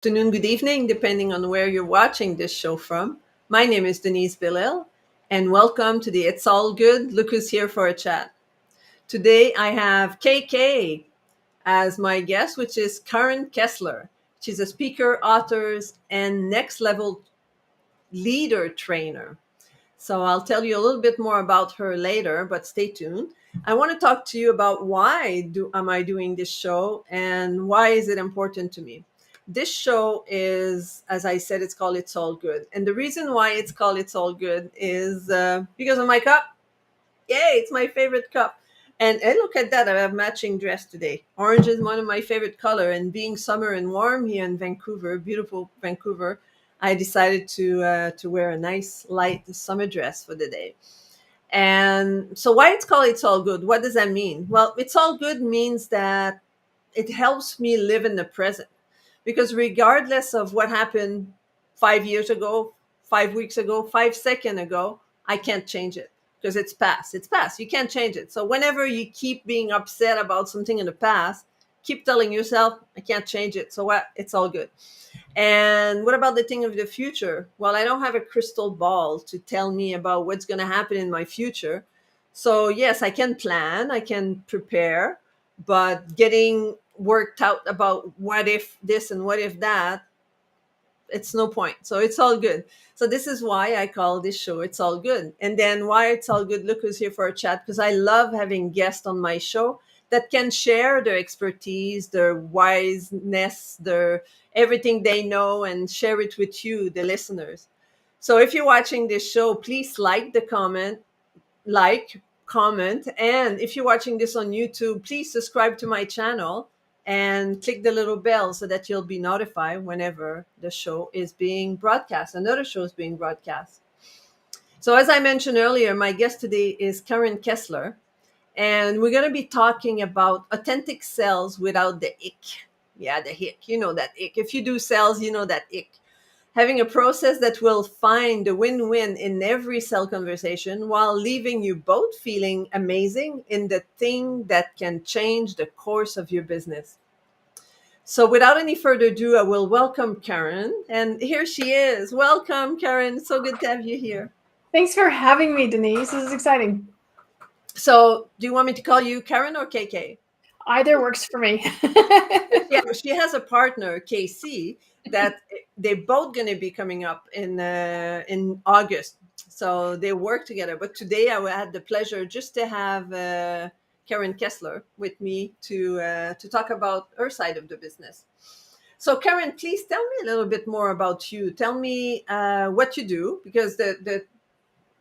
Afternoon, good evening, depending on where you're watching this show from. My name is Denise Billil, and welcome to the It's All Good. Look who's here for a chat. Today I have KK as my guest, which is Karen Kessler. She's a speaker, author, and next level leader trainer. So I'll tell you a little bit more about her later, but stay tuned. I want to talk to you about am I doing this show and why is it important to me. This show is, as I said, it's called It's All Good. And the reason why it's called It's All Good is because of my cup. Yay, it's my favorite cup. And look at that, I have matching dress today. Orange is one of my favorite color. And being summer and warm here in Vancouver, beautiful Vancouver, I decided to wear a nice light summer dress for the day. And so why it's called It's All Good? What does that mean? Well, It's All Good means that it helps me live in the present. Because regardless of what happened 5 years ago, 5 weeks ago, 5 seconds ago, I can't change it because it's past. It's past. You can't change it. So whenever you keep being upset about something in the past, keep telling yourself, I can't change it. So what? It's all good. And what about the thing of the future? Well, I don't have a crystal ball to tell me about what's going to happen in my future. So, yes, I can plan, I can prepare, but getting worked out about what if this and what if that, it's no point. So, it's all good. So, this is why I call this show It's All Good. And then, why it's all good, look who's here for a chat, because I love having guests on my show that can share their expertise, their wiseness, their everything they know and share it with you, the listeners. So if you're watching this show, please comment. And if you're watching this on YouTube, please subscribe to my channel and click the little bell so that you'll be notified whenever the show is being broadcast. Another show is being broadcast. So as I mentioned earlier, my guest today is Karen Kessler. And we're going to be talking about authentic sales without the ick. Yeah, the ick. You know that ick. If you do sales, you know that ick. Having a process that will find a win-win in every sale conversation while leaving you both feeling amazing in the thing that can change the course of your business. So without any further ado, I will welcome Karen. And here she is. Welcome, Karen. It's so good to have you here. Thanks for having me, Denise. This is exciting. So do you want me to call you Karen or KK? Either works for me. Yeah, she has a partner, KC, that they're both going to be coming up in August. So they work together. But today I had the pleasure just to have Karen Kessler with me to talk about her side of the business. So Karen, please tell me a little bit more about you. Tell me what you do, because the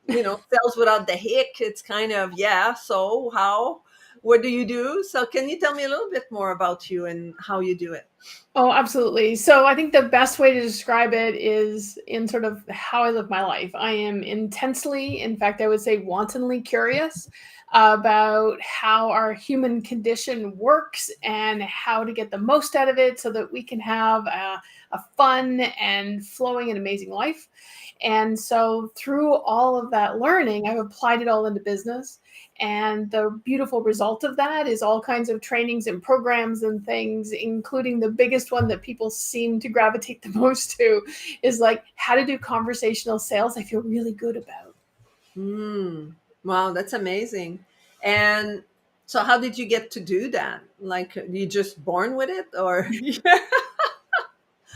sales without the hick, it's kind of, yeah, so how? What do you do? So can you tell me a little bit more about you and how you do it? Oh, absolutely. So I think the best way to describe it is in sort of how I live my life. I am intensely, in fact, I would say wantonly curious about how our human condition works and how to get the most out of it so that we can have a fun and flowing and amazing life. And so through all of that learning, I've applied it all into business. And the beautiful result of that is all kinds of trainings and programs and things, including the biggest one that people seem to gravitate the most to is like how to do conversational sales I feel really good about. Wow, that's amazing. And so how did you get to do that? Like, you just born with it, or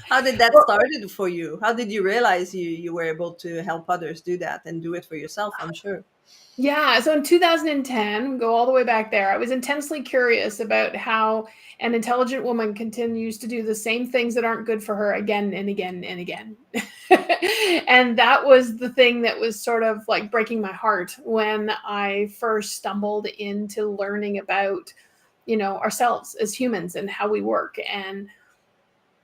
how did that started for you? How did you realize you were able to help others do that and do it for yourself, I'm sure? Yeah, so in 2010, go all the way back there, I was intensely curious about how an intelligent woman continues to do the same things that aren't good for her again and again and again. And that was the thing that was sort of like breaking my heart when I first stumbled into learning about, ourselves as humans and how we work and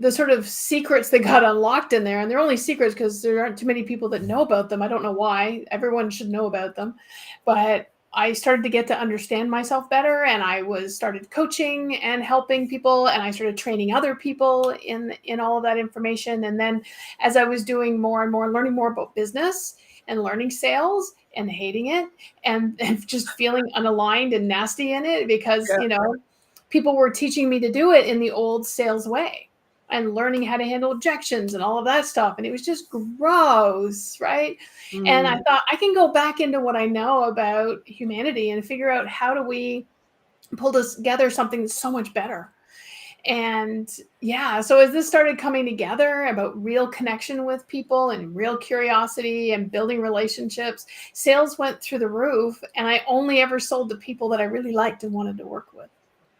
the sort of secrets that got unlocked in there. And they're only secrets because there aren't too many people that know about them. I don't know why. Everyone should know about them. But I started to get to understand myself better, and I started coaching and helping people, and I started training other people in all of that information. And then as I was doing more and more, learning more about business and learning sales and hating it and just feeling unaligned and nasty in it because, Yeah. people were teaching me to do it in the old sales way. and learning how to handle objections and all of that stuff. And it was just gross, right? And I Mm. thought I can go back into what I know about humanity and figure out how do we pull together something that's so much better. And yeah, so as this started coming together about real connection with people and real curiosity and building relationships, sales went through the roof. And I only ever sold to people that I really liked and wanted to work with.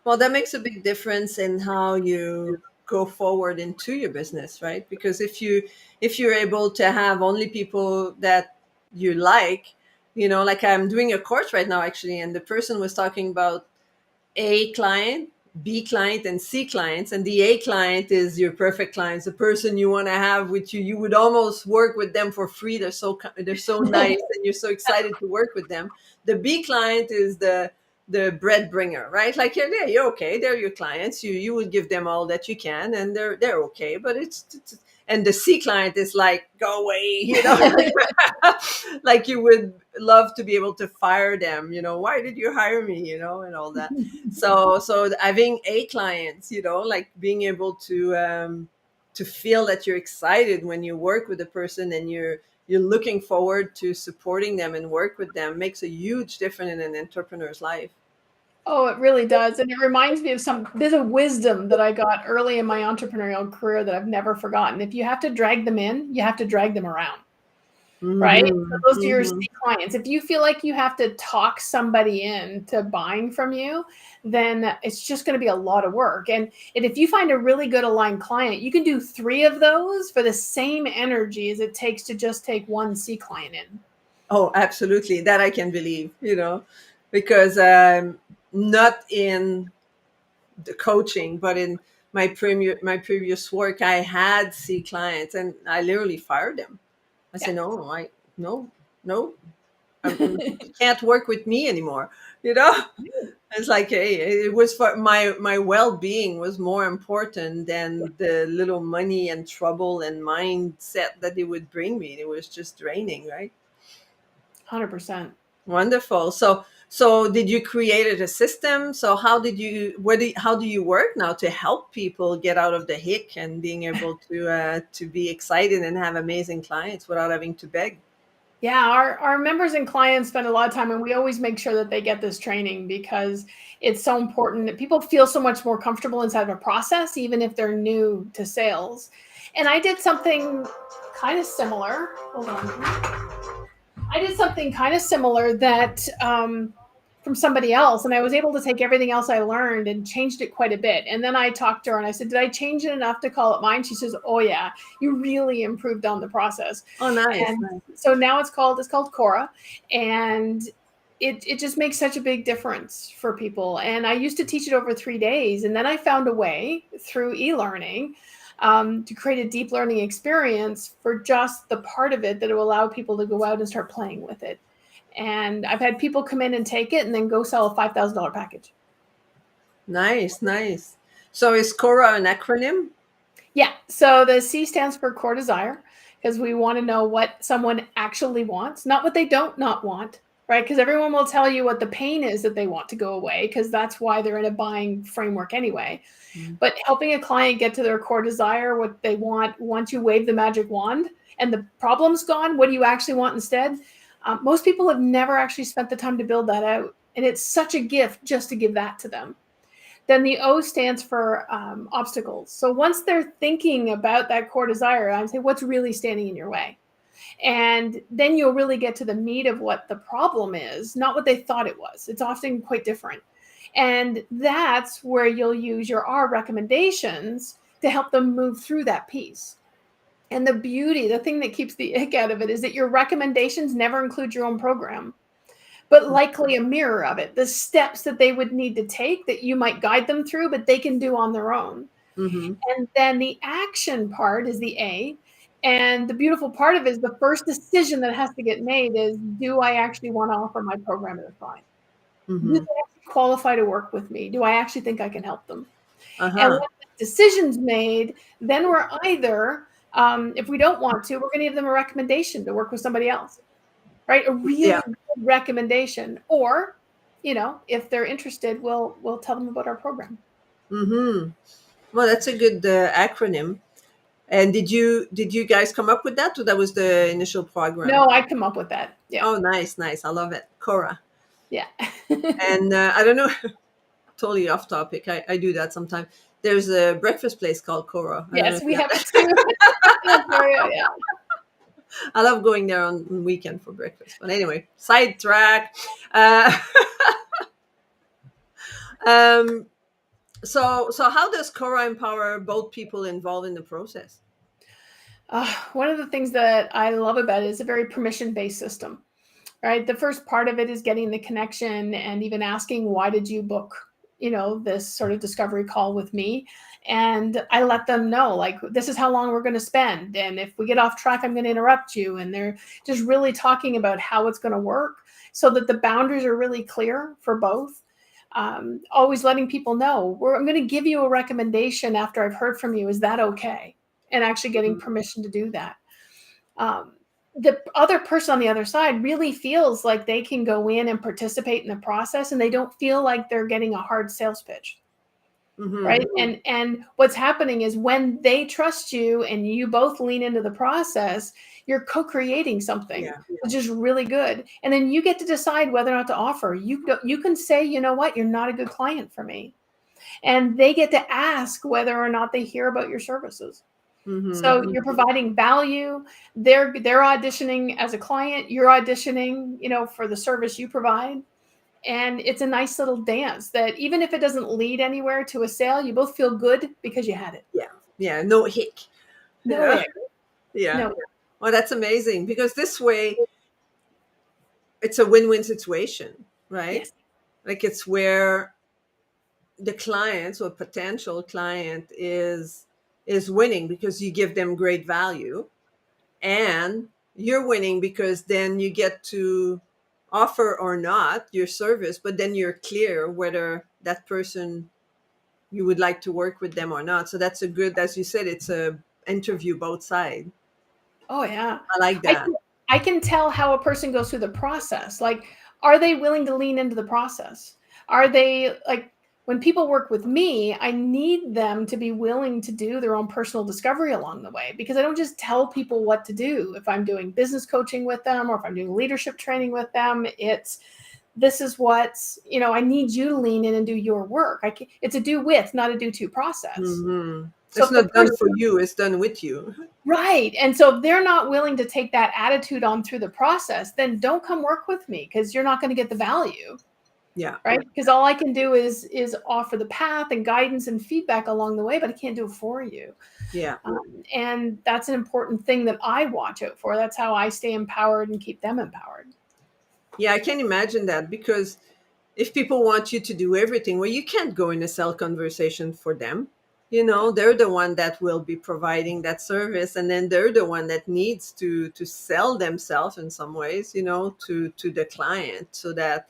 Well, that makes a big difference in how you go forward into your business, right? Because if you're able to have only people that you like, like I'm doing a course right now actually, and the person was talking about A client, B client, and C clients. And the A client is your perfect clients, the person you want to have with you. You would almost work with them for free. They're so nice, and you're so excited to work with them. The B client is the bread bringer, right? Like you're okay. They're your clients. You would give them all that you can, and they're okay. But it's and the C client is like, go away, like you would love to be able to fire them, why did you hire me, and all that. So having A clients, like being able to feel that you're excited when you work with a person, and you're looking forward to supporting them and work with them, makes a huge difference in an entrepreneur's life. Oh, it really does. And it reminds me of some bit of wisdom that I got early in my entrepreneurial career that I've never forgotten. If you have to drag them in, you have to drag them around. Right? So Hmm. those are your C Hmm. clients. If you feel like you have to talk somebody into buying from you, then it's just going to be a lot of work. And if you find a really good aligned client, you can do 3 of those for the same energy as it takes to just take one C client in. Oh, absolutely, that I can believe, because not in the coaching, but in my previous work, I had C clients, and I literally fired them. I Yeah. said, no, no, no, you can't work with me anymore. You know, it's like, hey, it was for my well-being was more important than the little money and trouble and mindset that it would bring me. It was just draining, right? 100%. Wonderful. So did you created a system? So how do you work now to help people get out of the hick and being able to be excited and have amazing clients without having to beg? Yeah, our members and clients spend a lot of time, and we always make sure that they get this training because it's so important that people feel so much more comfortable inside of a process, even if they're new to sales. And I did something kind of similar. Hold on. I did something kind of similar that from somebody else, and I was able to take everything else I learned and changed it quite a bit. And then I talked to her and I said, "Did I change it enough to call it mine?" She says, "Oh yeah, you really improved on the process." Oh, nice, And nice. so now it's called Korah, and it just makes such a big difference for people. And I used to teach it over 3 days, and then I found a way through e-learning to create a deep learning experience for just the part of it that will allow people to go out and start playing with it. And I've had people come in and take it and then go sell a $5,000 package. Nice, nice. So is Cora an acronym? Yeah. So the C stands for core desire because we want to know what someone actually wants, not what they don't not want, right? Because everyone will tell you what the pain is that they want to go away because that's why they're in a buying framework anyway. Mm. But helping a client get to their core desire, what they want, once you wave the magic wand and the problem's gone, what do you actually want instead? Most people have never actually spent the time to build that out. And it's such a gift just to give that to them. Then the O stands for obstacles. So once they're thinking about that core desire, I say, what's really standing in your way? And then you'll really get to the meat of what the problem is, not what they thought it was. It's often quite different. And that's where you'll use your R recommendations to help them move through that piece. And the beauty, the thing that keeps the ick out of it is that your recommendations never include your own program, but likely a mirror of it, the steps that they would need to take that you might guide them through, but they can do on their own. Mm-hmm. And then the action part is the A. And the beautiful part of it is the first decision that has to get made is, do I actually want to offer my program to the client? Do they Mm-hmm. actually qualify to work with me? Do I actually think I can help them? And Uh-huh. once that decision's made, then we're either, if we don't want to, we're going to give them a recommendation to work with somebody else, right? A Yeah. really good recommendation. Or, if they're interested, we'll tell them about our program. Mm-hmm. Well, that's a good acronym. And did you guys come up with that, or that was the initial program? No, I come up with that. Yeah. Oh, nice, nice. I love it. Korah. Yeah. And I don't know, totally off topic. I do that sometimes. There's a breakfast place called Korah. I don't know Yes, if we you have have it that. too. Ontario, yeah. I love going there on weekend for breakfast. But anyway, sidetrack. Uh, um, so how does Korah empower both people involved in the process? One of the things that I love about it is a very permission-based system, right? The first part of it is getting the connection and even asking, why did you book, this sort of discovery call with me? And I let them know, like, this is how long we're going to spend. And if we get off track, I'm going to interrupt you. And they're just really talking about how it's going to work so that the boundaries are really clear for both. Always letting people know, I'm going to give you a recommendation after I've heard from you. Is that okay? And actually getting permission to do that. Um, the other person on the other side really feels like they can go in and participate in the process, and they don't feel like they're getting a hard sales pitch. Mm-hmm. Right. And what's happening is when they trust you and you both lean into the process, you're co-creating something, Yeah. which is really good. And then you get to decide whether or not to offer. You can say, you know what, you're not a good client for me. And they get to ask whether or not they hear about your services. So Mm-hmm. you're providing value. They're auditioning as a client. You're auditioning, for the service you provide. And it's a nice little dance that even if it doesn't lead anywhere to a sale, you both feel good because you had it. Yeah. Yeah. No hick. No Yeah. way. Yeah. No. Well, that's amazing because this way it's a win-win situation, right? Yes. Like it's where the client or potential client is winning because you give them great value, and you're winning because then you get to offer or not your service, but then you're clear whether that person, you would like to work with them or not. So that's a good, as you said, it's a interview both sides. Oh yeah. I like I that. can, I can tell how a person goes through the process. Like, are they willing to lean into the process? Are they like when people work with me, I need them to be willing to do their own personal discovery along the way because I don't just tell people what to do. If I'm doing business coaching with them or if I'm doing leadership training with them, it's this is what, I need you to lean in and do your work. It's a do with, not a do to process. Hmm. So It's if the not done person for you, it's done with you. Right. And so if they're not willing to take that attitude on through the process, then don't come work with me because you're not going to get the value, Yeah. right? Because all I can do is offer the path and guidance and feedback along the way, but I can't do it for you. Yeah. And that's an important thing that I watch out for. That's how I stay empowered and keep them empowered. Yeah, I can imagine that because if people want you to do everything, well, you can't go in a sell conversation for them. They're the one that will be providing that service, and then they're the one that needs to sell themselves in some ways, to the client, so that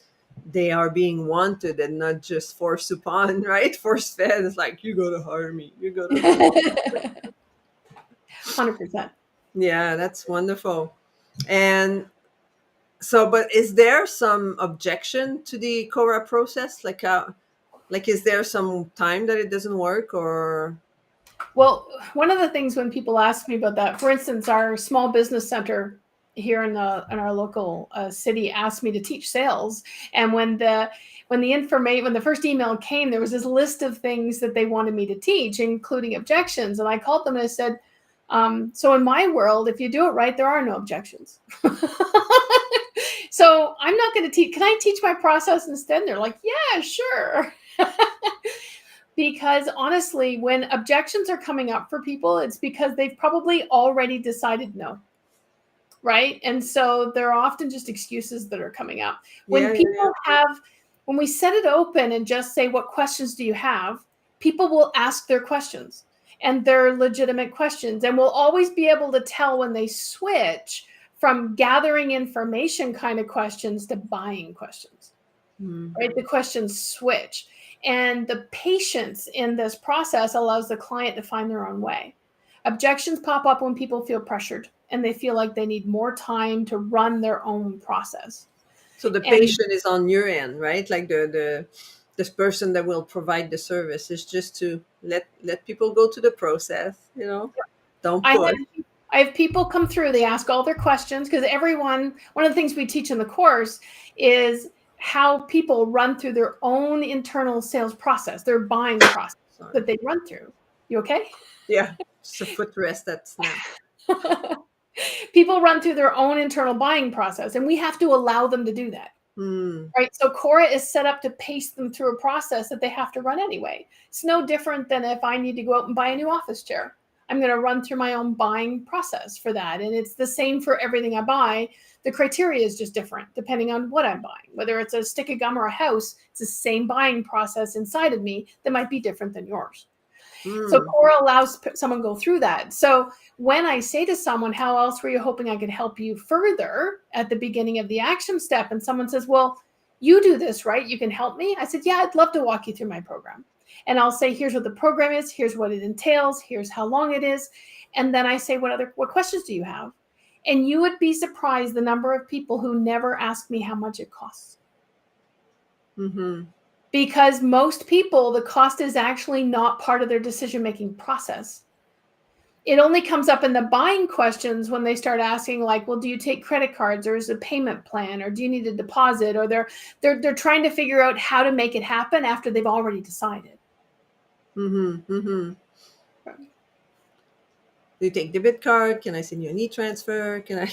they are being wanted and not just forced upon, right? Force fed. It's like, you gotta hire me, you gotta do it. 100%. Yeah, that's wonderful. And so, but is there some objection to the Cora process? Like, is there some time that it doesn't work, or? Well, one of the things when people ask me about that, for instance, our small business center here in our local city asked me to teach sales, and when the first email came, there was this list of things that they wanted me to teach, including objections, and I called them and I said, so in my world, if you do it right, there are no objections. So I'm not going to teach. Can I teach my process instead? And they're like, yeah, sure. Because honestly, when objections are coming up for people, it's because they've probably already decided no, right? And so they're often just excuses that are coming up. Yeah, yeah, yeah. When we set it open and just say, what questions do you have? People will ask their questions and they're legitimate questions. And we'll always be able to tell when they switch from gathering information kind of questions to buying questions, Hmm. right? The questions switch. And the patience in this process allows the client to find their own way. Objections pop up when people feel pressured and they feel like they need more time to run their own process. So the And patient is on your end, right? Like the this person that will provide the service. It's just to let people go to the process, don't I push. have I have people come through, they ask all their questions because one of the things we teach in the course is how people run through their own internal sales process, their buying process Sorry. that they run through. You okay? Yeah, it's a footrest that snapped. People run through their own internal buying process, and we have to allow them to do that. Hmm. Right? So Korah is set up to pace them through a process that they have to run anyway. It's no different than if I need to go out and buy a new office chair. I'm going to run through my own buying process for that. And it's the same for everything I buy. The criteria is just different depending on what I'm buying. Whether it's a stick of gum or a house, it's the same buying process inside of me that might be different than yours. So Hmm. Korah allows someone go through that. So when I say to someone, how else were you hoping I could help you further at the beginning of the action step? And someone says, well, you do this, right? You can help me. I said, yeah, I'd love to walk you through my program. And I'll say, here's what the program is. Here's what it entails. Here's how long it is. And then I say, what questions do you have? And you would be surprised the number of people who never ask me how much it costs. Mm-hmm. Because most people, the cost is actually not part of their decision-making process. It only comes up in the buying questions when they start asking, like, well, do you take credit cards, or is it a payment plan, or do you need a deposit? Or they're trying to figure out how to make it happen after they've already decided. Mm-hmm. Mm-hmm. Do you take debit card? Can I send you an e-transfer? Can I,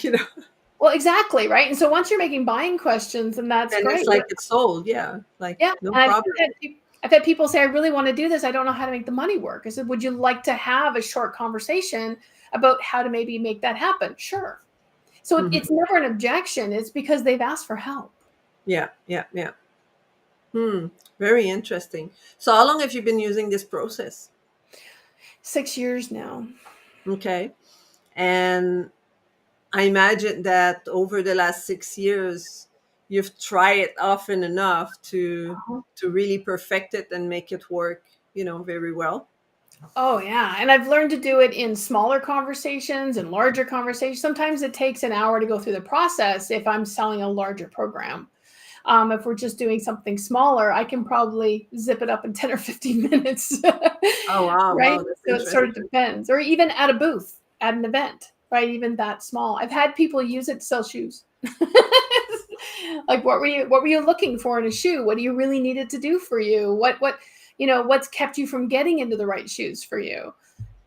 Well, exactly, right? And so once you're making buying questions, and that's and it's great. like it's sold. Yeah. Like, Yeah, no and problem. I've had people say, I really want to do this. I don't know how to make the money work. I said, would you like to have a short conversation about how to maybe make that happen? Sure. So Mhm. it's never an objection. It's because they've asked for help. Yeah. Yeah. Yeah. Hmm. Very interesting. So how long have you been using this process? 6 years now. Okay. And I imagine that over the last 6 years, you've tried it often enough to really perfect it and make it work, very well. Oh, yeah. And I've learned to do it in smaller conversations and larger conversations. Sometimes it takes an hour to go through the process if I'm selling a larger program. If we're just doing something smaller, I can probably zip it up in 10 or 15 minutes. Oh wow, Right? wow, that's So it sort of interesting. depends. Or even at a booth, at an event, right? Even that small. I've had people use it to sell shoes. Like, what were you looking for in a shoe? What do you really need it to do for you? What's kept you from getting into the right shoes for you?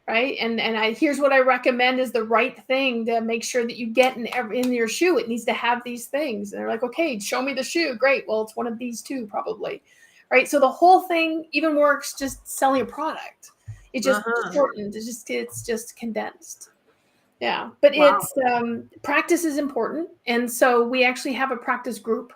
Right. And here's what I recommend is the right thing to make sure that you get in your shoe. It needs to have these things. And they're like, okay, show me the shoe. Great. Well, it's one of these two, probably. Right. So the whole thing even works just selling a product. It's just Uh-huh. shortened. It's just condensed. Yeah. But Wow. it's practice is important. And so we actually have a practice group,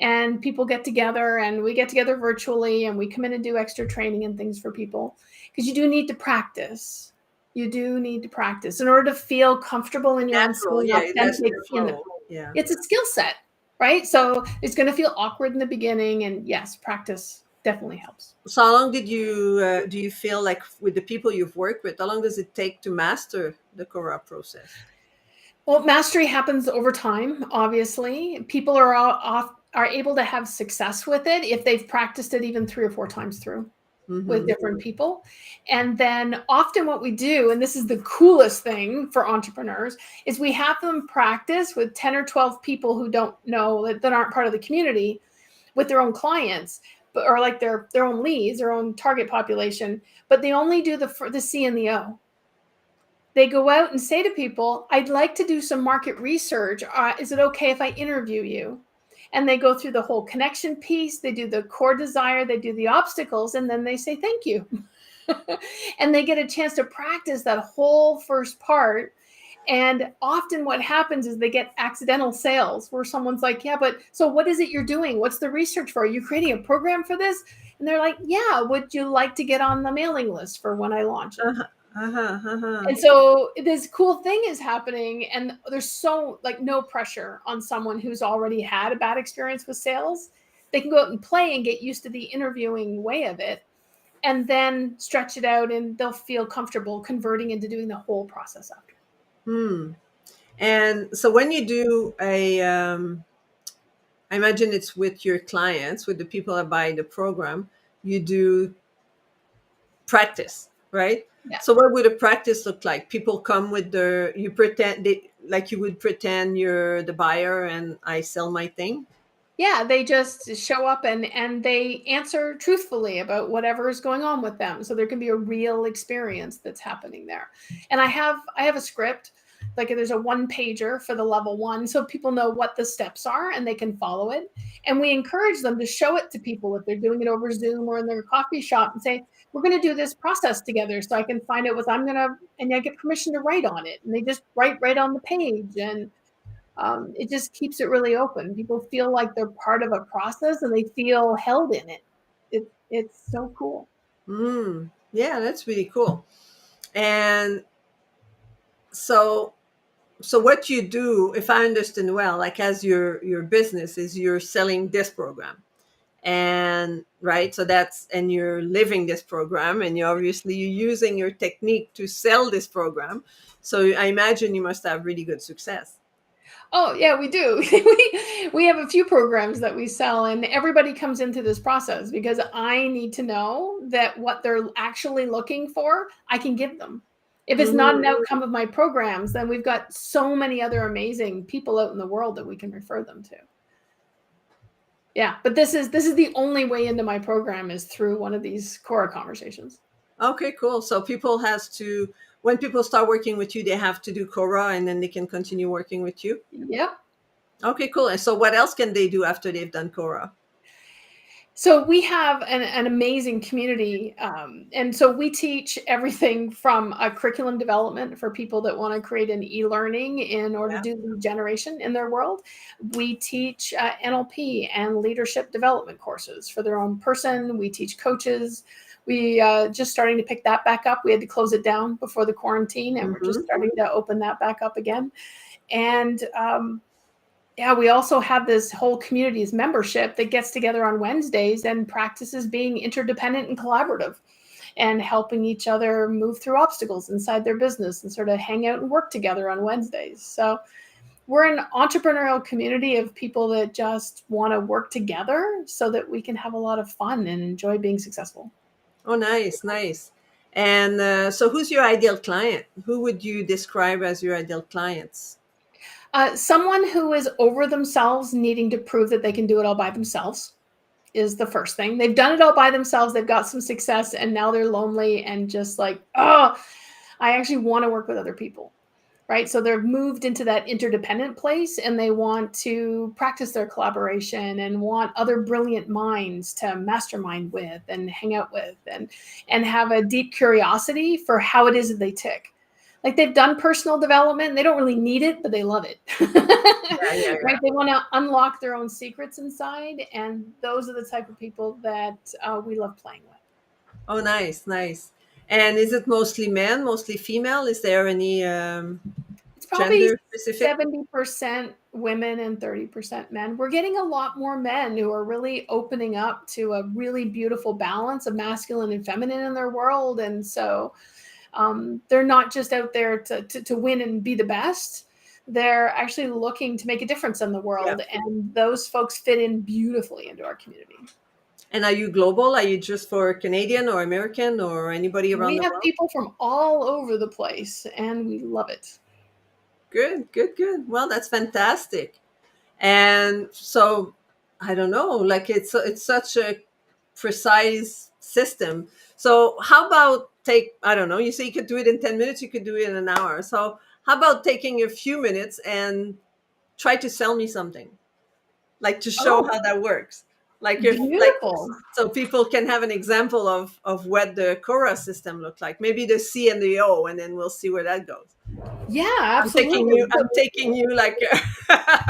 and people get together, and we get together virtually, and we come in and do extra training and things for people, because you do need to practice. You do need to practice in order to feel comfortable in your own Natural, skin, yeah, it has authentic to in the flow. Yeah. it's a skill set, right? So it's going to feel awkward in the beginning, and yes, practice definitely helps. So how long did you do you feel like with the people you've worked with, how long does it take to master the Korah process? Well, mastery happens over time, obviously. People are able to have success with it if they've practiced it even 3 or 4 times through with Mm-hmm. different people. And then often what we do, and this is the coolest thing for entrepreneurs, is we have them practice with 10 or 12 people who don't know that aren't part of the community, with their own clients, but or like their own leads, their own target population, but they only do the C and the O. They go out and say to people, I'd like to do some market research. Is it okay if I interview you? And they go through the whole connection piece. They do the core desire, they do the obstacles, and then they say thank you. And they get a chance to practice that whole first part. And often what happens is they get accidental sales where someone's like, yeah, but so what is it you're doing? What's the research for? Are you creating a program for this? And they're like, yeah, would you like to get on the mailing list for when I launch it? Uh-huh. Uh-huh. Uh-huh. And so this cool thing is happening, and there's so like no pressure on someone who's already had a bad experience with sales. They can go out and play and get used to the interviewing way of it, and then stretch it out, and they'll feel comfortable converting into doing the whole process after. Hmm. And so when you do I imagine it's with your clients, with the people that buy the program, you do practice, right? Yeah. So what would a practice look like? People come with their, you pretend like you would pretend you're the buyer and I sell my thing. Yeah, they just show up and they answer truthfully about whatever is going on with them. So there can be a real experience that's happening there. And I have a script, like there's a one pager for the level 1 so people know what the steps are and they can follow it. And we encourage them to show it to people if they're doing it over Zoom or in their coffee shop and say, "We're going to do this process together so I can find out what I'm going to," and I get permission to write on it. And they just write right on the page, and it just keeps it really open. People feel like they're part of a process and they feel held in it. It's so cool. Yeah, that's really cool. And so so what you do, if I understand well, like as your business is you're selling this program, and right, so that's, and you're living this program, and you're using your technique to sell this program, so I imagine you must have really good success. Oh yeah, we do. We have a few programs that we sell, and everybody comes into this process because I need to know that what they're actually looking for, I can give them. If it's not an Hmm. outcome of my programs, then we've got so many other amazing people out in the world that we can refer them to. Yeah, but this is the only way into my program is through one of these Korah conversations. Okay, cool. So people has to, when people start working with you, they have to do Korah, and then they can continue working with you. Yep. Okay, cool. And so what else can they do after they've done Korah? So we have an amazing community, and so we teach everything from curriculum development for people that want to create an e-learning in order to Yeah. do lead generation in their world. We teach NLP and leadership development courses for their own person. We teach coaches. We just starting to pick that back up. We had to close it down before the quarantine, and we're just Hmm. starting to open that back up again. And yeah, we also have this whole community's membership that gets together on Wednesdays and practices being interdependent and collaborative and helping each other move through obstacles inside their business and sort of hang out and work together on Wednesdays. So we're an entrepreneurial community of people that just want to work together so that we can have a lot of fun and enjoy being successful. Oh, nice, nice. And so who's your ideal client? Who would you describe as your ideal clients? Someone who is over themselves, needing to prove that they can do it all by themselves is the first thing. They've done it all by themselves. They've got some success and now they're lonely and just like, oh, I actually want to work with other people. Right. So they've moved into that interdependent place and they want to practice their collaboration and want other brilliant minds to mastermind with and hang out with and have a deep curiosity for how it is that they tick. Like they've done personal development and they don't really need it, but they love it. Yeah, yeah, Right? yeah. They want to unlock their own secrets inside. And those are the type of people that we love playing with. Oh, nice, nice. And is it mostly men, mostly female? Is there any It's probably gender specific? 70% women and 30% men. We're getting a lot more men who are really opening up to a really beautiful balance of masculine and feminine in their world. And so they're not just out there to win and be the best. They're actually looking to make a difference in the Yeah. world. And those folks fit in beautifully into our community. And are you global? Are you just for Canadian or American or anybody around We the have world? people from all over the place, and we love it. Good, good, good. Well, that's fantastic. And so I don't know, like it's such a precise system. So how about take, I don't know, you say you could do it in 10 minutes, you could do it in an hour. So how about taking a few minutes and try to sell me something, like to show Oh, how that works, like if like, beautiful. so people can have an example of what the Korah system looks like, maybe the C and the O, and then we'll see where that goes. Yeah, absolutely. I'm taking you like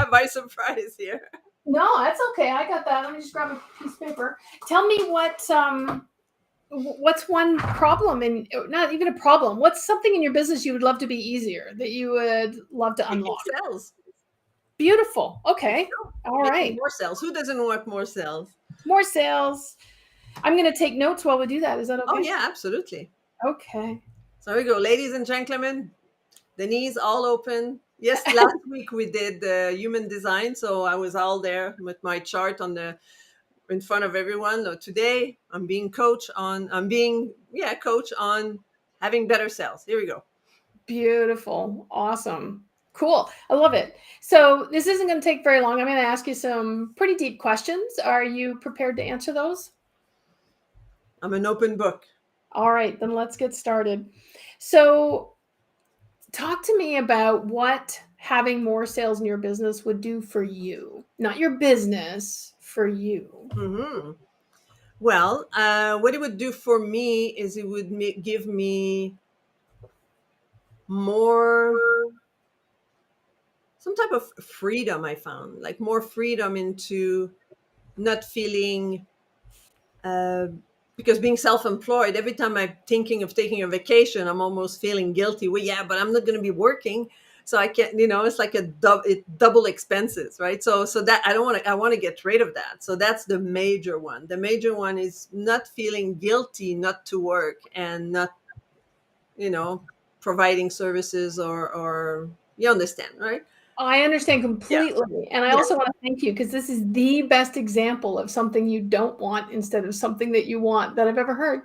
by surprise here. No, that's okay. I got that. Let me just grab a piece of paper. Tell me what's one problem in, not even a problem. What's something in your business you would love to be easier that you would love to Making unlock? sales. Beautiful. There you Okay. go. All Making right. more sales. Who doesn't want more sales? More sales. I'm going to take notes while we do that. Is that Oh okay? yeah, absolutely. Okay. So here we go, ladies and gentlemen. The knees all open. Yes, last week we did human design, so I was all there with my chart on the in front of everyone. So today I'm being coach on having better sales. Here we go. Beautiful. Awesome. Cool. I love it. So this isn't going to take very long. I'm going to ask you some pretty deep questions. Are you prepared to answer those? I'm an open book. All right, then let's get started. So talk to me about what having more sales in your business would do for you. Not your business, for you. Hmm. Well, what it would do for me is it would give me more, some type of freedom. I found like more freedom into not feeling, uh, because being self-employed, every time I'm thinking of taking a vacation, I'm almost feeling guilty. Well, yeah, but I'm not going to be working, so I can't. It's like double expenses, right? So that I don't want to. I want to get rid of that. So that's the major one. The major one is not feeling guilty not to work and not, you know, providing services or you understand, right? I understand Yeah, completely. And I yeah, also want to thank you because this is the best example of something you don't want instead of something that you want that I've ever heard.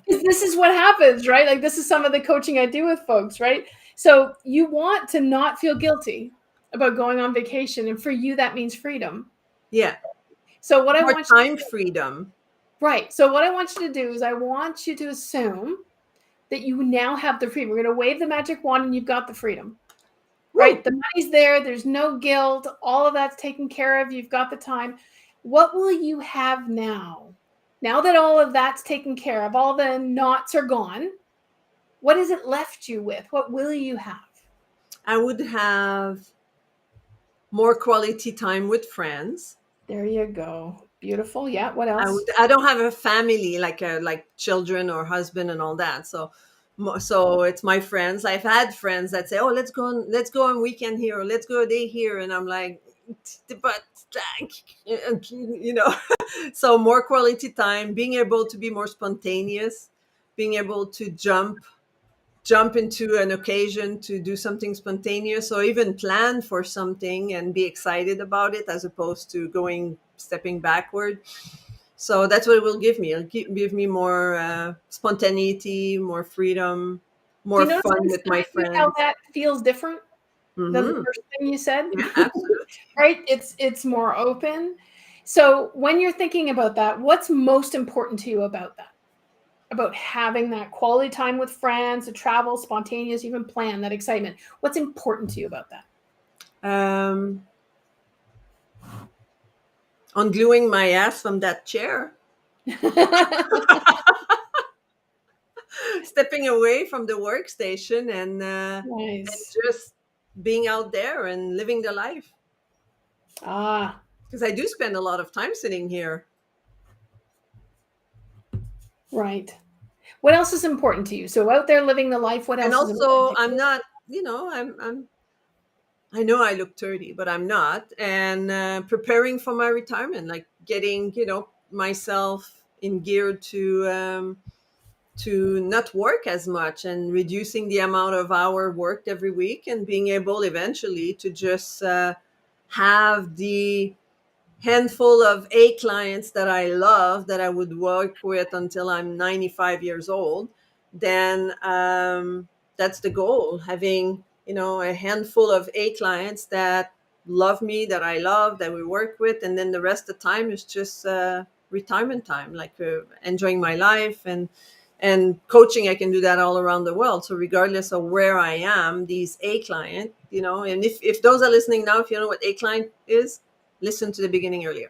Because this is what happens, right? Like, this is some of the coaching I do with folks, right? So, you want to not feel guilty about going on vacation. And for you, that means freedom. yeah. So, what I More want you time to do, freedom. right? So, what I want you to do is, I want you to assume that you now have the freedom. We're going to wave the magic wand and you've got the freedom. Right? Woo! The money's there. There's no guilt. All of that's taken care of. You've got the time. What will you have now? Now that all of that's taken care of, all the knots are gone, what has it left you with? What will you have? I would have more quality time with friends. There you go. Beautiful. Yeah. What else? I don't have a family like children or husband and all that. So it's my friends. I've had friends that say, "Oh, let's go on weekend here, or let's go a day here," and I'm like, "But you know." So more quality time, being able to be more spontaneous, being able to jump into an occasion to do something spontaneous or even plan for something and be excited about it as opposed to stepping backward. So that's what it will give me. It'll give me more spontaneity, more freedom, Do more you notice fun with my inside you how friends. that feels different than the Hmm. first thing you said? Yeah, absolutely. Right? It's more open. So when you're thinking about that, what's most important to you about that? About having that quality time with friends, to travel, spontaneous, even plan that excitement. What's important to you about that? Um, Ungluing my ass from that chair, stepping away from the workstation, and Nice. just being out there and living the life. Ah, Because I do spend a lot of time sitting here. right. What else is important to you? So out there living the life, what And else is important also, to I'm you? not, I know I look 30, but I'm not. And preparing for my retirement, like getting, myself in gear to not work as much and reducing the amount of hour worked every week and being able eventually to just have the handful of clients that I love that I would work with until I'm 95 years old, then that's the goal. Having, a handful of clients that love me, that I love, that we work with, and then the rest of the time is just retirement time, like enjoying my life and coaching. I can do that all around the world. So regardless of where I am, these client, and if those are listening now, if you know what client is, listen to the beginning earlier.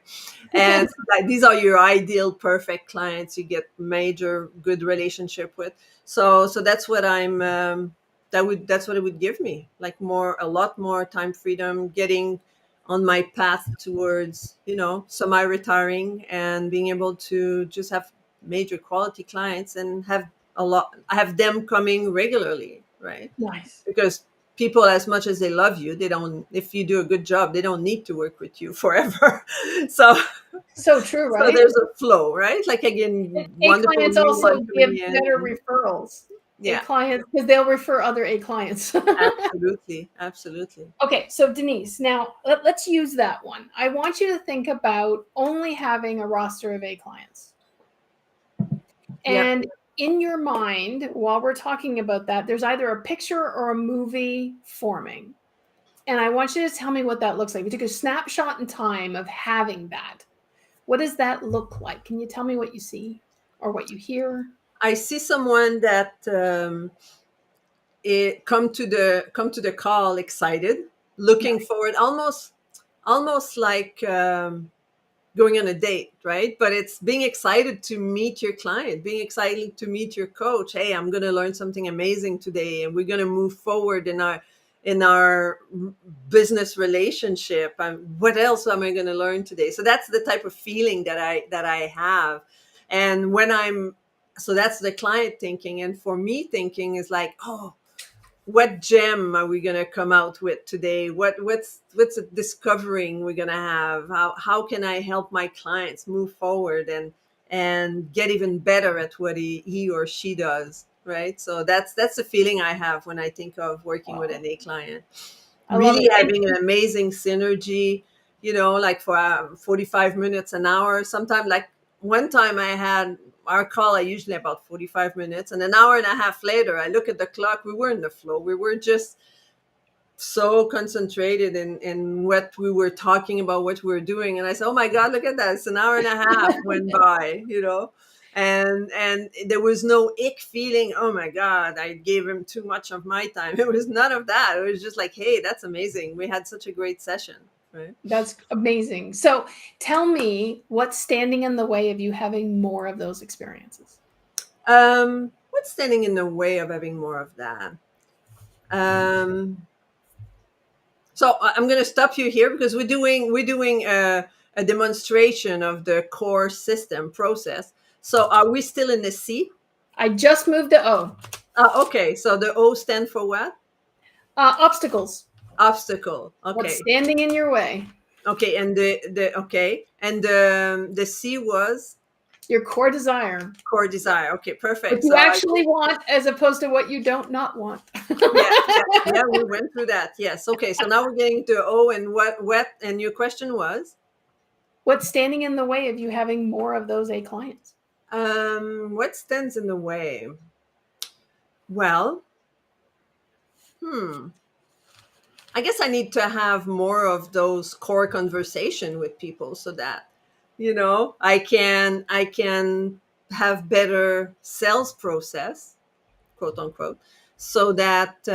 And these are your ideal perfect clients you get major good relationship with. So that's what I'm that's what it would give me, like a lot more time freedom, getting on my path towards, semi retiring and being able to just have major quality clients and have them coming regularly, right? Nice. Because people, as much as they love you, they don't, if you do a good job, they don't need to work with you forever. so So true, so right? there's a flow, right? Like, And again, A wonderful clients new also one give coming in. better referrals. A Yeah, clients because they'll refer other A clients. absolutely, absolutely. Okay, so Denise, now let's use that one. I want you to think about only having a roster of A clients. Yep. And in your mind, while we're talking about that, there's either a picture or a movie forming. And I want you to tell me what that looks like. We took a snapshot in time of having that. What does that look like? Can you tell me what you see or what you hear? I see someone that come to the call excited, looking Nice. forward, almost like going on a date, right? But it's being excited to meet your client, being excited to meet your coach. Hey, I'm going to learn something amazing today, and we're going to move forward in our business relationship. What else am I going to learn today? So that's the type of feeling that I have, and when I'm so that's the client thinking, and for me thinking is like, oh, what gem are we gonna come out with today? What's a discovering we're gonna have? How can I help my clients move forward and get even better at what he or she does, right? So that's the feeling I have when I think of working with Wow. an A client. I love Really it. having an amazing synergy, like for 45 minutes, an hour. Sometimes, like one time I had our call, I usually about 45 minutes, and an hour and a half later, I look at the clock. We were in the flow. We were just so concentrated in what we were talking about, what we were doing. And I said, oh my God, look at that. It's an hour and a half went by. And there was no ick feeling, oh my God, I gave him too much of my time. It was none of that. It was just like, hey, that's amazing. We had such a great session. Right. That's amazing. So tell me what's standing in the way of you having more of those experiences? What's standing in the way of having more of that? So I'm going to stop you here because we're doing a demonstration of the core system process. So are we still in the C? I just moved to O. Okay. So the O stand for what? Obstacles. Obstacle. What's Okay. standing in your way? Okay. And the C was Your core desire. core desire. Okay. What Perfect. you So actually want as opposed to what you don't not want. yeah, yeah, yeah. We went through that. Yes. Okay. So now we're getting to O, and what? And your question was, What's standing in the way of you having more of those A clients? what stands in the way? Well, hmm. I guess I need to have more of those core conversation with people so that I can have better sales process, quote unquote, so that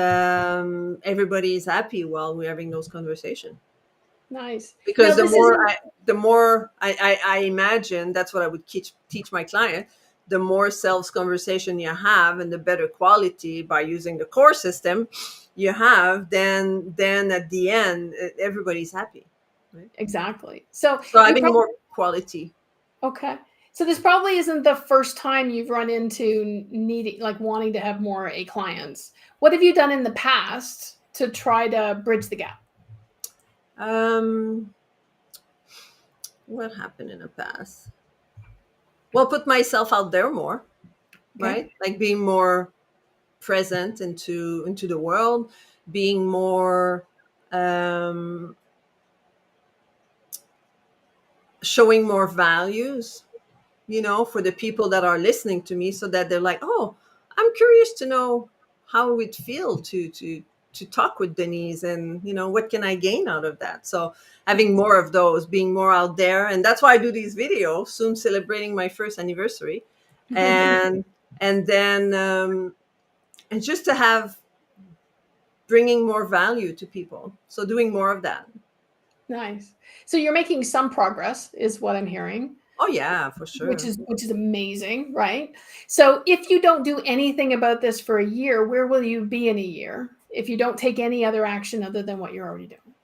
everybody is happy while we're having those conversations. Nice. Now Because the this more isn't I the more I imagine that's what I would teach my client. The more sales conversation you have and the better quality by using the core system you have, then at the end everybody's happy, right? exactly. So So you having probably more quality. okay. So this probably isn't the first time you've run into needing like wanting to have more A clients. What have you done in the past to try to bridge the gap? um what happened in the past? Well, put myself out there more, Okay. right? Like being more present into the world, being more um showing more values, for the people that are listening to me, so that they're like, oh, I'm curious to know how it would feel to talk with Denise, and what can I gain out of that. So having more of those, being more out there, and that's why I do these videos soon, celebrating my first anniversary, and then and just to have bringing more value to people, so doing more of that. Nice. So you're making some progress is what I'm hearing, Oh yeah, for which sure. is which is amazing, right? So if you don't do anything about this for a year, where will you be in a year if you don't take any other action other than what you're already doing?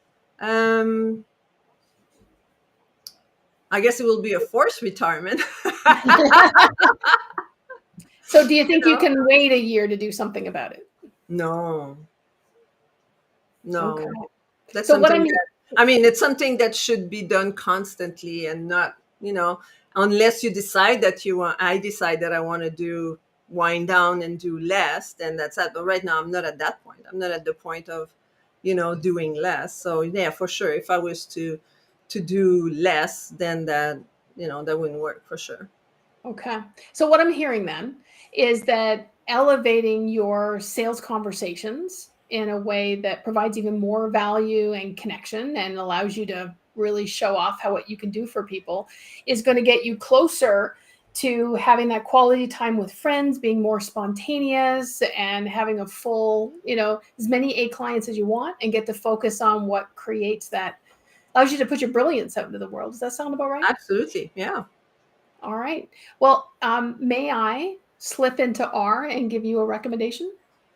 um I guess it will be a forced retirement. So do you you think you know can wait a year to do something about it? no, Okay. no, that's So what something I'm that, I mean, it's something that should be done constantly, and not, unless you decide that you want I decide that I want to do wind down and do less, then that's it. But right now, I'm not at that point. I'm not at the point of, doing less. So yeah, for sure, if I was to do less, then that wouldn't work for sure. Okay. So what I'm hearing then is that elevating your sales conversations in a way that provides even more value and connection and allows you to really show off how what you can do for people is going to get you closer to having that quality time with friends, being more spontaneous and having a full, as many A clients as you want and get to focus on what creates that allows you to put your brilliance out into the world. Does that sound about right? Absolutely, yeah. All right. Well, may I slip into R and give you a recommendation?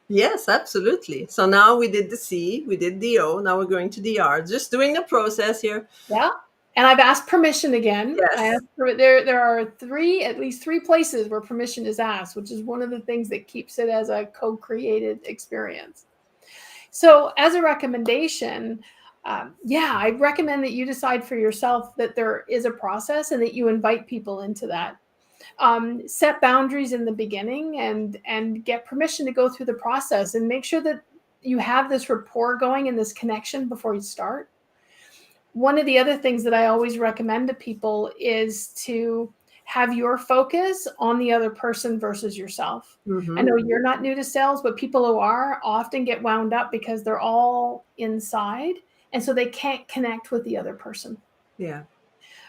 Yes, absolutely. So now we did the C, we did the O, now we're going to the R. Just doing the process here. Yeah. And I've asked permission again. I Yes. asked for there are at least three places where permission is asked, which is one of the things that keeps it as a co-created experience. So, as a recommendation, I recommend that you decide for yourself that there is a process and that you invite people into that. Set boundaries in the beginning and get permission to go through the process and make sure that you have this rapport going and this connection before you start. One of the other things that I always recommend to people is to have your focus on the other person versus yourself. I Mm-hmm. know you're not new to sales, but people who are often get wound up because they're all inside and so they can't connect with the other person. Yeah.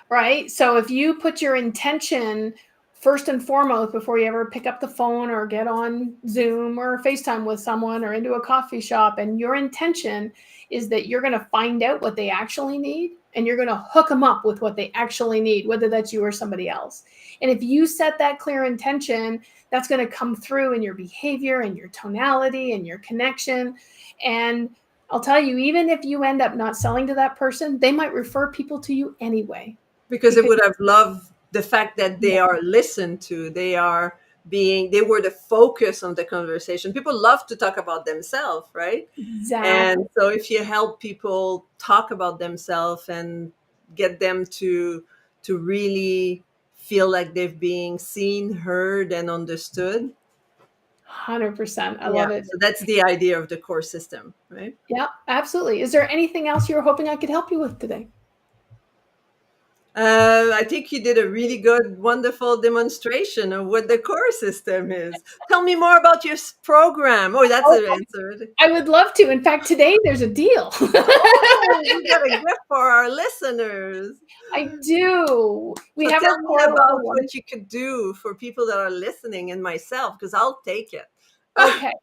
Right? So if you put your intention first and foremost before you ever pick up the phone or get on Zoom or FaceTime with someone or into a coffee shop, and your intention is that you're going to find out what they actually need and you're going to hook them up with what they actually need, whether that's you or somebody else. And if you set that clear intention, that's going to come through in your behavior and your tonality and your connection. And I'll tell you, even if you end up not selling to that person, they might refer people to you anyway. Because they Because would have loved the fact that they are listened to. They were the focus of the conversation. People love to talk about themselves, right? exactly. And so if you help people talk about themselves and get them to really feel like they've being seen, heard, and understood. 100%. I Yeah. love it. So that's the idea of the core system, right? Yeah, absolutely. Is there anything else you were hoping I could help you with today? I think you did a really good, wonderful demonstration of what the core system is. Tell me more about your program. Oh, that's Oh, an answer. I would love to. In fact, today there's a deal. Oh, you got a gift for our listeners. I do. We So have tell our me core level about one. what you could do for people that are listening and myself, because I'll take it. Okay.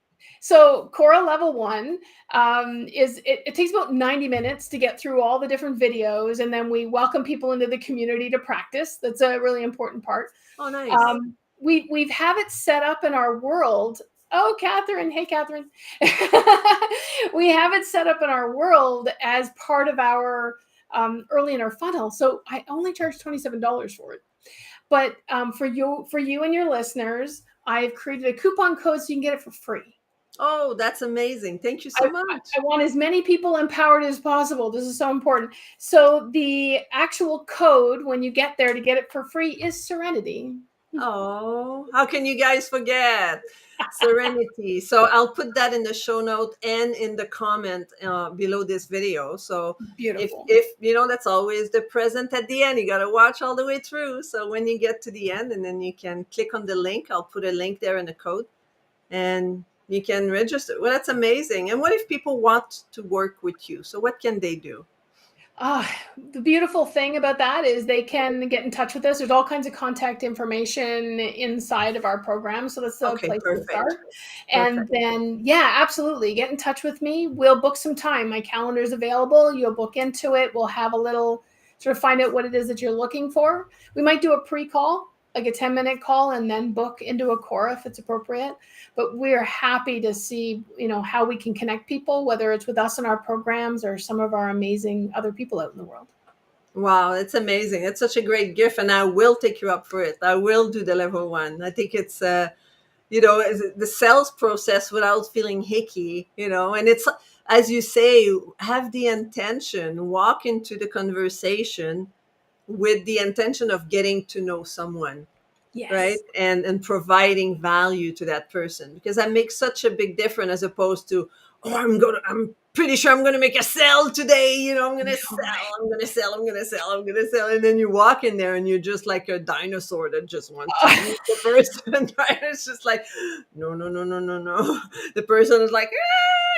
So Korah level one it takes about 90 minutes to get through all the different videos, and then we welcome people into the community to practice. That's a really important part. Oh, nice. We've have it set up in our world. Oh, Catherine. Hey, Catherine. We have it set up in our world as part of our early in our funnel. So I only charge $27 for it. But for you and your listeners, I've created a coupon code so you can get it for free. Oh, that's amazing. Thank you I, so much. I want as many people empowered as possible. This is so important. So the actual code when you get there to get it for free is serenity. Oh, how can you guys forget? Serenity. So I'll put that in the show note and in the comment below this video. So Beautiful. if that's always the present at the end. You got to watch all the way through. So when you get to the end, and then you can click on the link. I'll put a link there in the code, and you can register. Well, that's amazing. And what if people want to work with you? So what can they do? The beautiful thing about that is they can get in touch with us. There's all kinds of contact information inside of our program. So that's the Okay, place to perfect. start. And Perfect. then, yeah, absolutely. Get in touch with me. We'll book some time. My calendar is available. You'll book into it. We'll have a little sort of find out what it is that you're looking for. We might do a pre-call, like a 10-minute call, and then book into a Korah if it's appropriate. But we're happy to see, how we can connect people, whether it's with us in our programs or some of our amazing other people out in the world. Wow, it's amazing. It's such a great gift, and I will take you up for it. I will do the level one. I think it's the sales process without feeling hicky, and it's, as you say, have the intention, walk into the conversation with the intention of getting to know someone. right? Yes. And providing value to that person, because that makes such a big difference, as opposed to, oh, I'm pretty sure I'm gonna make a sell today, I'm gonna All sell, right. I'm gonna sell, and then you walk in there and you're just like a dinosaur that just wants to eat the person. Right? It's just like, no, no, no, no, no, no. The person is like,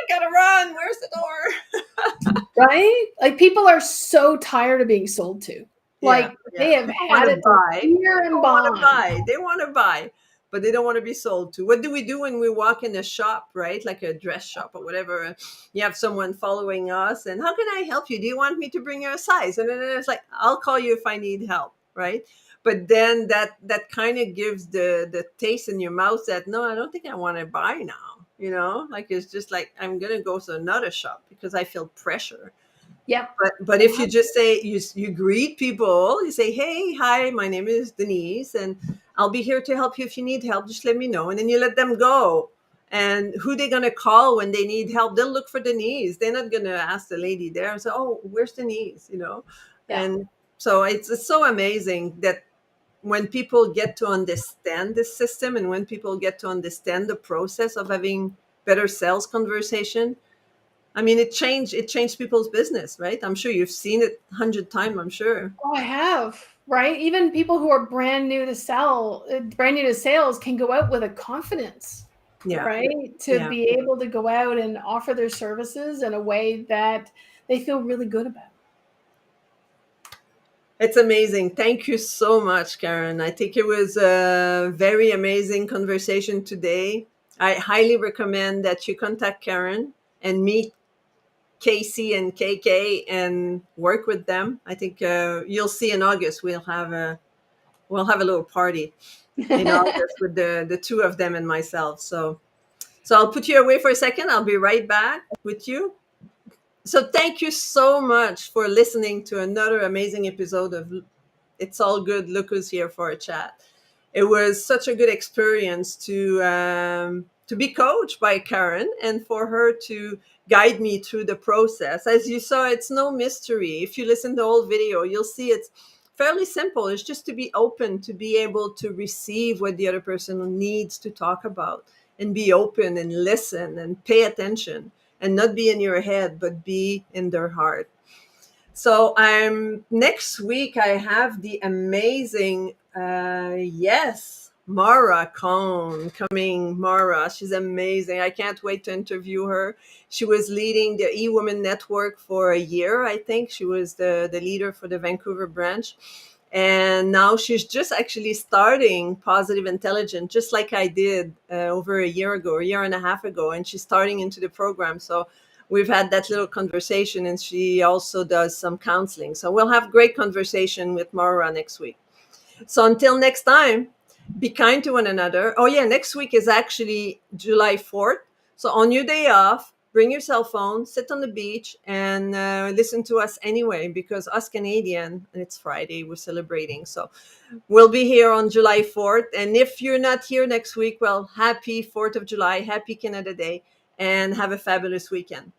gotta run, where's the door? Right? Like people are so tired of being sold to. Yeah, Like yeah. they have People want had to it to buy. fear and People want to bond. buy. They want to buy, but they don't want to be sold to. What do we do when we walk in a shop, right? Like a dress shop or whatever. You have someone following us, and how can I help you? Do you want me to bring you a size? And then it's like, I'll call you if I need help, right? But then that kind of gives the taste in your mouth that, no, I don't think I want to buy now. Like it's just like, I'm gonna go to another shop because I feel pressure. Yep. But if you just say, you greet people, you say, hey, hi, my name is Denise, and I'll be here to help you. If you need help, just let me know, and then you let them go. And who they gonna call when they need help? They'll look for Denise. They're not gonna ask the lady there and say, oh, where's Denise? Yeah. And so it's so amazing that when people get to understand this system, and when people get to understand the process of having better sales conversation, I mean, it changed people's business, right? I'm sure you've seen it 100 times. I'm sure. Oh, I have. Right? Even people who are brand new to sales can go out with a confidence, Yeah, right? To yeah. be able to go out and offer their services in a way that they feel really good about. It's amazing. Thank you so much, Karen. I think it was a very amazing conversation today. I highly recommend that you contact Karen and meet Casey and KK and work with them. I think you'll see in August we'll have a little party in August with the two of them and myself. So I'll put you away for a second. I'll be right back with you. So thank you so much for listening to another amazing episode of It's All Good. Look who's here for a chat. It was such a good experience to be coached by Karen and for her to guide me through the process. As you saw, it's no mystery. If you listen to the whole video, you'll see it's fairly simple. It's just to be open, to be able to receive what the other person needs to talk about, and be open and listen and pay attention, and not be in your head, but be in their heart. So I'm next week. I have the amazing yes, Mara Cohn coming. Mara, she's amazing. I can't wait to interview her. She was leading the E-Woman Network for a year. I think she was the leader for the Vancouver branch. And now she's just actually starting Positive Intelligence, just like I did over a year ago, a year and a half ago. And she's starting into the program. So we've had that little conversation, and she also does some counseling. So we'll have great conversation with Mara next week. So until next time, be kind to one another. Oh yeah, next week is actually July 4th. So on your day off, bring your cell phone, sit on the beach, and listen to us anyway, because us Canadian, and it's Friday, we're celebrating. So we'll be here on July 4th. And if you're not here next week, well, happy 4th of July, happy Canada Day, and have a fabulous weekend.